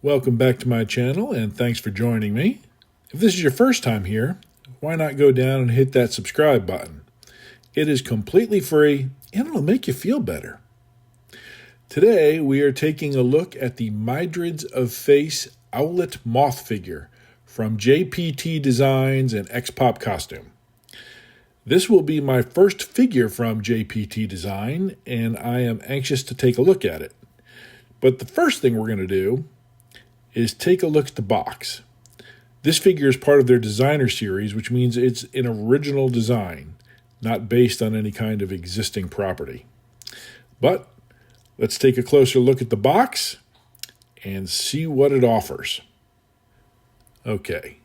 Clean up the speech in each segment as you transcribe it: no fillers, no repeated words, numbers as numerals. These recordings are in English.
Welcome back to my channel and thanks for joining me. If this is your first time here, why not go down and hit that subscribe button? It is completely free and it'll make you feel better. Today we are taking a look at the Myriads of Face Owlet Moth figure from JPT Designs and X-Pop Costume. This will be my first figure from JPT Design and I am anxious to take a look at it. But the first thing we're going to do is take a look at the box. This figure is part of their designer series, which means it's an original design, not based on any kind of existing property. But let's take a closer look at the box and see what it offers. Okay,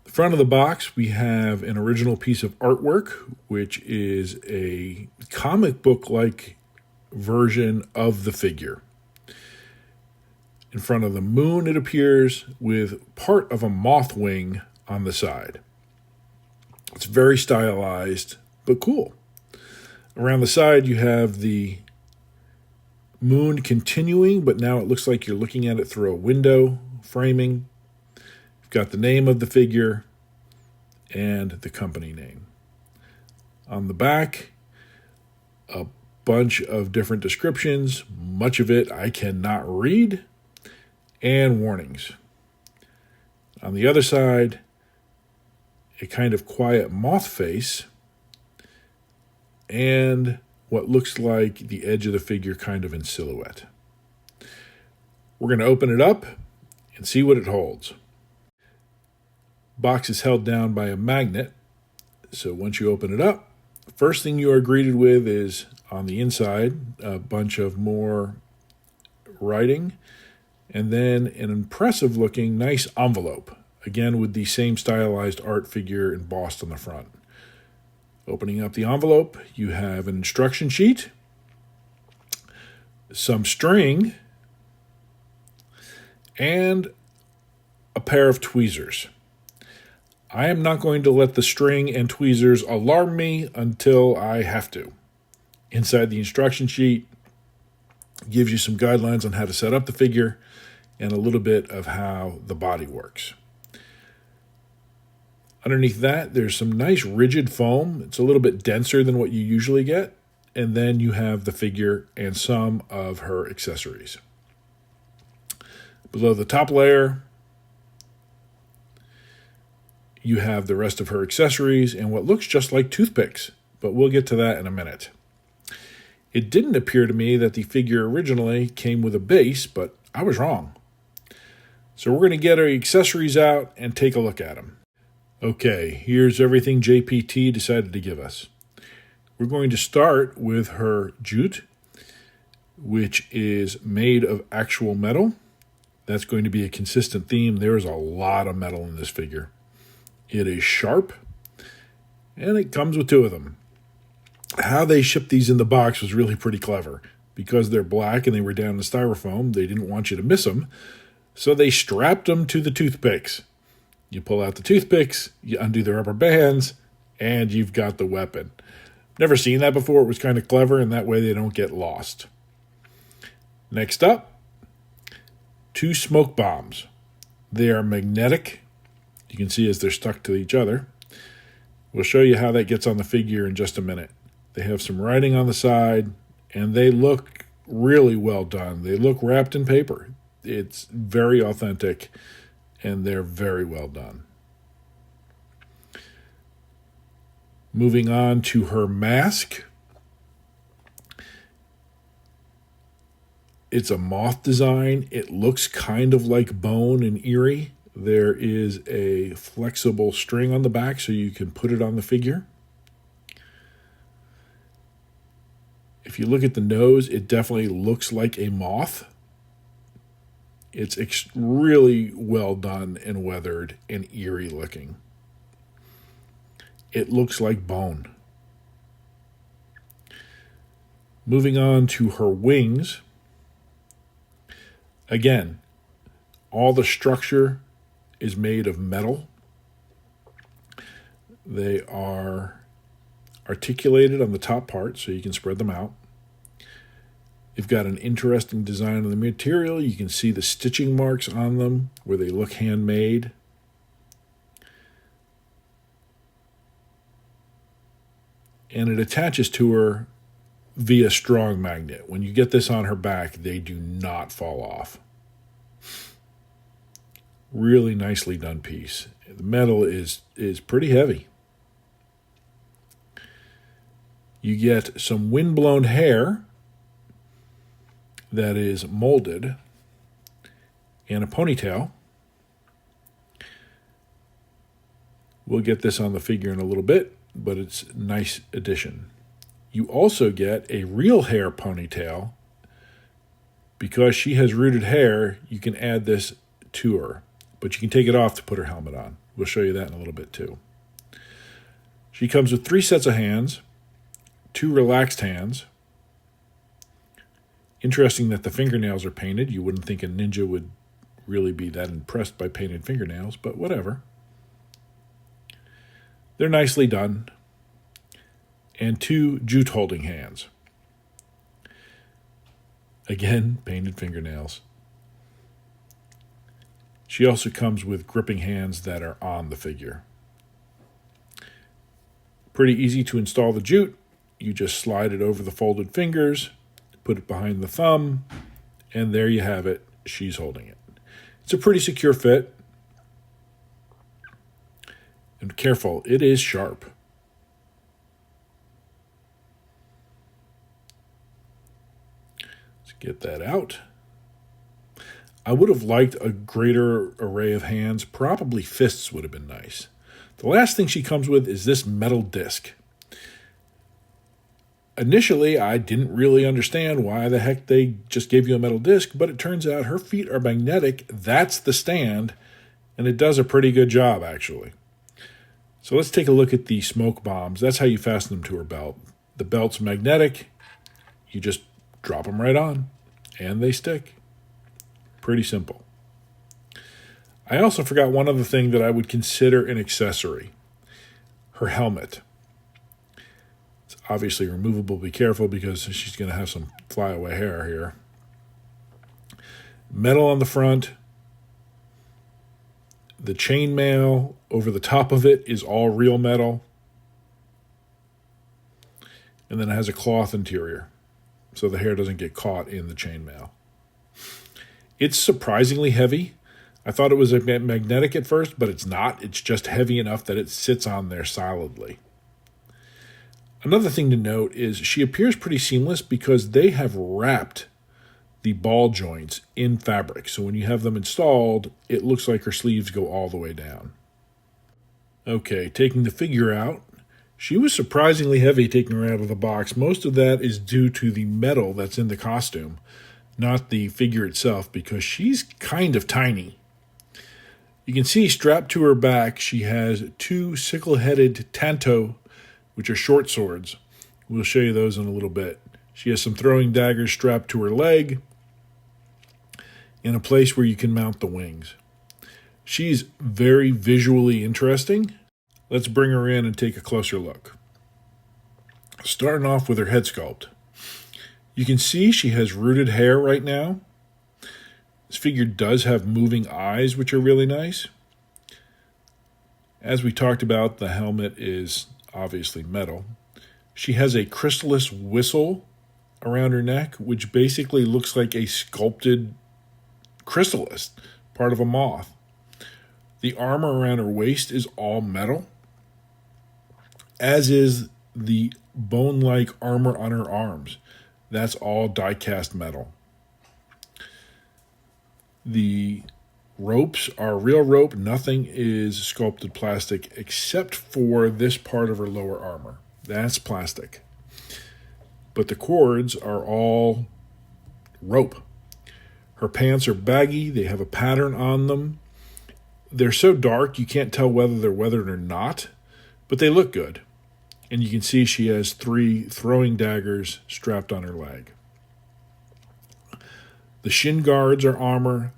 the front of the box we have an original piece of artwork, which is a comic book-like version of the figure. In front of the moon, it appears with part of a moth wing on the side. It's very stylized, but cool. Around the side, you have the moon continuing, but now it looks like you're looking at it through a window framing. You've got the name of the figure and the company name. On the back, a bunch of different descriptions. Much of it I cannot read. And warnings. On the other side, a kind of quiet moth face and what looks like the edge of the figure kind of in silhouette. We're going to open it up and see what it holds. Box is held down by a magnet, so once you open it up, the first thing you are greeted with is on the inside a bunch of more writing. And then an impressive looking nice envelope, again with the same stylized art figure embossed on the front. Opening up the envelope, you have an instruction sheet, some string, and a pair of tweezers. I am not going to let the string and tweezers alarm me until I have to. Inside the instruction sheet gives you some guidelines on how to set up the figure and a little bit of how the body works. Underneath that, there's some nice rigid foam. It's a little bit denser than what you usually get. And then you have the figure and some of her accessories. Below the top layer, you have the rest of her accessories and what looks just like toothpicks, but we'll get to that in a minute. It didn't appear to me that the figure originally came with a base, but I was wrong. So we're going to get our accessories out and take a look at them. Okay, here's everything JPT decided to give us. We're going to start with her jute, which is made of actual metal. That's going to be a consistent theme. There is a lot of metal in this figure. It is sharp, and it comes with two of them. How they shipped these in the box was really pretty clever. Because they're black and they were down in styrofoam, they didn't want you to miss them. So they strapped them to the toothpicks. You pull out the toothpicks, you undo the rubber bands, and you've got the weapon. Never seen that before. It was kind of clever, and that way they don't get lost. Next up, 2 smoke bombs. They are magnetic. You can see as they're stuck to each other. We'll show you how that gets on the figure in just a minute. They have some writing on the side, and they look really well done. They look wrapped in paper. It's very authentic, and they're very well done. Moving on to her mask. It's a moth design. It looks kind of like bone and eerie. There is a flexible string on the back so you can put it on the figure. If you look at the nose, it definitely looks like a moth. It's really well done and weathered and eerie looking. It looks like bone. Moving on to her wings. Again, all the structure is made of metal. They are articulated on the top part so you can spread them out. They've got an interesting design on the material. You can see the stitching marks on them where they look handmade. And it attaches to her via strong magnet. When you get this on her back, they do not fall off. Really nicely done piece. The metal is pretty heavy. You get some windblown hair that is molded and a ponytail. We'll get this on the figure in a little bit, but it's a nice addition. You also get a real hair ponytail. Because she has rooted hair, you can add this to her, but you can take it off to put her helmet on. We'll show you that in a little bit too. She comes with 3 sets of hands, 2 relaxed hands. Interesting that the fingernails are painted. You wouldn't think a ninja would really be that impressed by painted fingernails, but whatever. They're nicely done. And 2 jute holding hands. Again, painted fingernails. She also comes with gripping hands that are on the figure. Pretty easy to install the jute. You just slide it over the folded fingers, put it behind the thumb, and there you have it. She's holding it. It's a pretty secure fit. And careful, it is sharp. Let's get that out. I would have liked a greater array of hands. Probably fists would have been nice. The last thing she comes with is this metal disc. Initially, I didn't really understand why the heck they just gave you a metal disc, but it turns out her feet are magnetic. That's the stand, and it does a pretty good job, actually. So let's take a look at the smoke bombs. That's how you fasten them to her belt. The belt's magnetic. You just drop them right on, and they stick. Pretty simple. I also forgot one other thing that I would consider an accessory. Her helmet. It's obviously removable. Be careful because she's going to have some flyaway hair here. Metal on the front. The chainmail over the top of it is all real metal. And then it has a cloth interior, so the hair doesn't get caught in the chainmail. It's surprisingly heavy. I thought it was magnetic at first, but it's not. It's just heavy enough that it sits on there solidly. Another thing to note is she appears pretty seamless because they have wrapped the ball joints in fabric. So when you have them installed, it looks like her sleeves go all the way down. Okay, taking the figure out. She was surprisingly heavy taking her out of the box. Most of that is due to the metal that's in the costume, not the figure itself, because she's kind of tiny. You can see strapped to her back, she has 2 sickle-headed tanto, which are short swords. We'll show you those in a little bit. She has some throwing daggers strapped to her leg and a place where you can mount the wings. She's very visually interesting. Let's bring her in and take a closer look. Starting off with her head sculpt. You can see she has rooted hair right now. This figure does have moving eyes, which are really nice. As we talked about, the helmet is obviously metal. She has a chrysalis whistle around her neck, which basically looks like a sculpted chrysalis, part of a moth. The armor around her waist is all metal, as is the bone-like armor on her arms. That's all die-cast metal. The ropes are real rope. Nothing is sculpted plastic except for this part of her lower armor. That's plastic. But the cords are all rope. Her pants are baggy. They have a pattern on them. They're so dark you can't tell whether they're weathered or not, but they look good. And you can see she has 3 throwing daggers strapped on her leg. The shin guards are armor.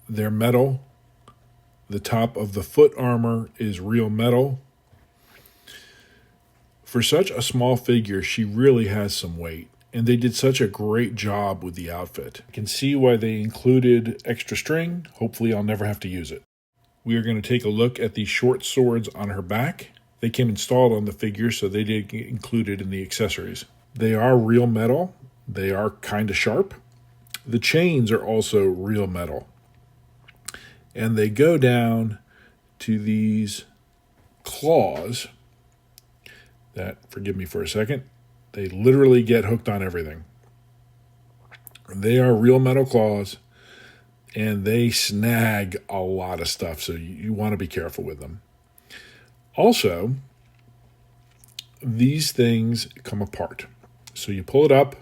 They're metal. The top of the foot armor is real metal. For such a small figure, she really has some weight. and they did such a great job with the outfit. You can see why they included extra string. Hopefully I'll never have to use it. We are going to take a look at the short swords on her back. They came installed on the figure, so they did get included in the accessories. They are real metal. They are kind of sharp. The chains are also real metal. And they go down to these claws that, forgive me for a second, they literally get hooked on everything. They are real metal claws, and they snag a lot of stuff, so you want to be careful with them. Also, these things come apart. So you pull it up,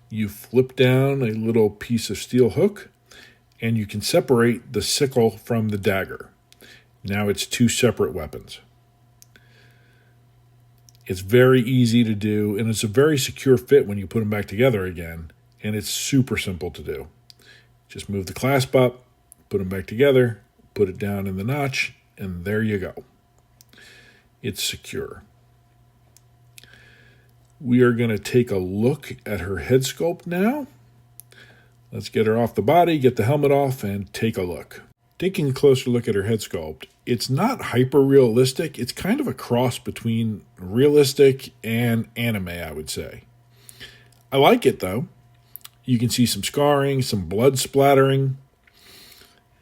you flip down a little piece of steel hook, and you can separate the sickle from the dagger. Now it's two separate weapons. It's very easy to do, and it's a very secure fit when you put them back together again, and it's super simple to do. Just move the clasp up, put them back together, put it down in the notch, and there you go. It's secure. We are going to take a look at her head sculpt now. Let's get her off the body, get the helmet off, and take a look. Taking a closer look at her head sculpt, it's not hyper-realistic. It's kind of a cross between realistic and anime, I would say. I like it, though. You can see some scarring, some blood splattering.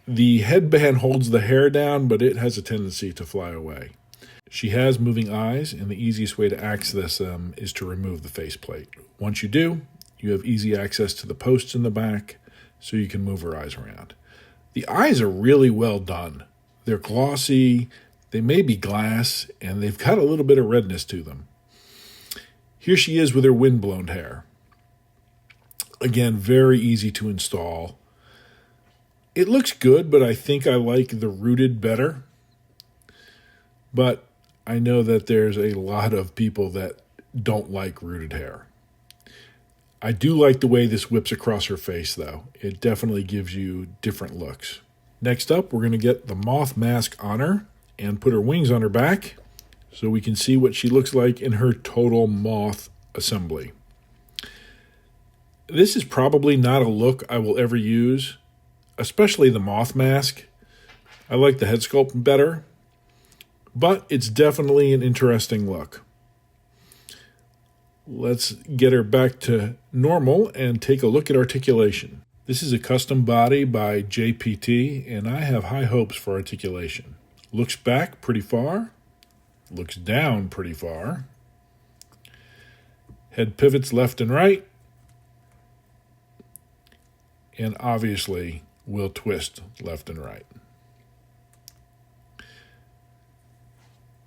The headband holds the hair down, but it has a tendency to fly away. She has moving eyes, and the easiest way to access them is to remove the faceplate. Once you do, you have easy access to the posts in the back, so you can move her eyes around. The eyes are really well done. They're glossy, they may be glass, and they've got a little bit of redness to them. Here she is with her wind-blown hair. Again, very easy to install. It looks good, but I think I like the rooted better. But I know that there's a lot of people that don't like rooted hair. I do like the way this whips across her face, though. It definitely gives you different looks. Next up, we're going to get the moth mask on her and put her wings on her back so we can see what she looks like in her total moth assembly. This is probably not a look I will ever use, especially the moth mask. I like the head sculpt better, but it's definitely an interesting look. Let's get her back to normal and take a look at articulation. This is a custom body by JPT, and I have high hopes for articulation. Looks back pretty far, looks down pretty far. Head pivots left and right, and obviously will twist left and right.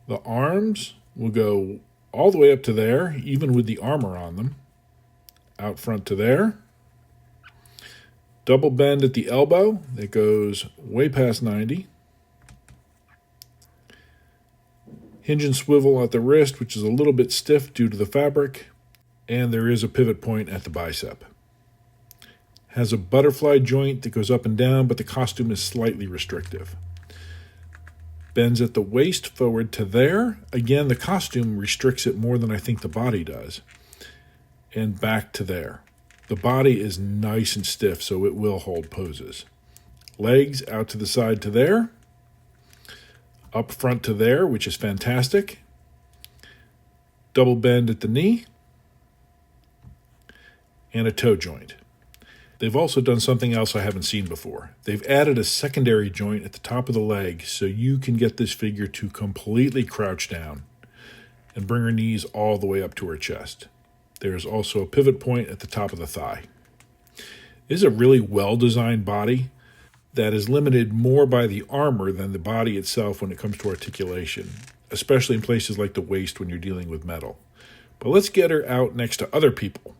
The arms will go all the way up to there, even with the armor on them. Out front to there. Double bend at the elbow that goes way past 90. Hinge and swivel at the wrist, which is a little bit stiff due to the fabric. And there is a pivot point at the bicep. Has a butterfly joint that goes up and down, but the costume is slightly restrictive. Bends at the waist forward to there. Again, the costume restricts it more than I think the body does. And back to there. The body is nice and stiff, so it will hold poses. Legs out to the side to there. Up front to there, which is fantastic. Double bend at the knee. And a toe joint. They've also done something else I haven't seen before. They've added a secondary joint at the top of the leg so you can get this figure to completely crouch down and bring her knees all the way up to her chest. There's also a pivot point at the top of the thigh. This is a really well-designed body that is limited more by the armor than the body itself when it comes to articulation, especially in places like the waist when you're dealing with metal. But let's get her out next to other people.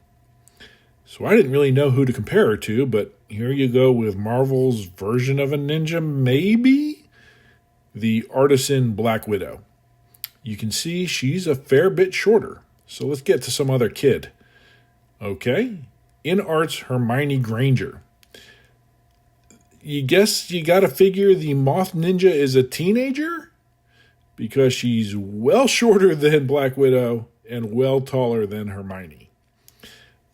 So I didn't really know who to compare her to, but here you go with Marvel's version of a ninja, maybe? The Artisan Black Widow. You can see she's a fair bit shorter. So let's get to some other kid. Okay, in art's Hermione Granger. You guess you gotta figure the Moth Ninja is a teenager? Because she's well shorter than Black Widow and well taller than Hermione.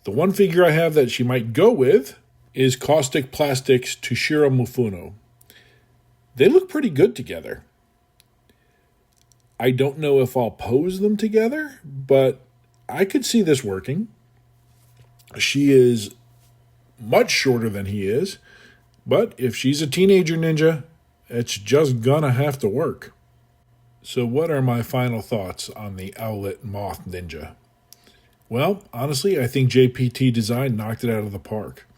The one figure I have that she might go with is Caustic Plastics Tushiro Mufuno. They look pretty good together. I don't know if I'll pose them together, but I could see this working. She is much shorter than he is, but if she's a teenager ninja, it's just gonna have to work. So what are my final thoughts on the Owlet Moth Ninja? Well, honestly, I think JPT Design knocked it out of the park.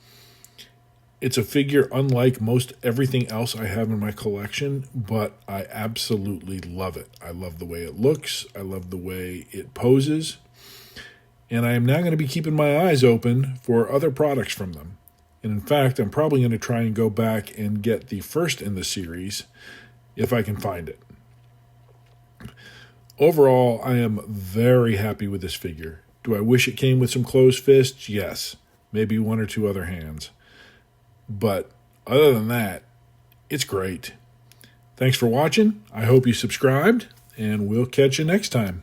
It's a figure unlike most everything else I have in my collection, but I absolutely love it. I love the way it looks. I love the way it poses. And I am now going to be keeping my eyes open for other products from them. And in fact, I'm probably going to try and go back and get the first in the series if I can find it. Overall, I am very happy with this figure. Do I wish it came with some closed fists? Yes. Maybe one or two other hands. But other than that, it's great. Thanks for watching. I hope you subscribed, and we'll catch you next time.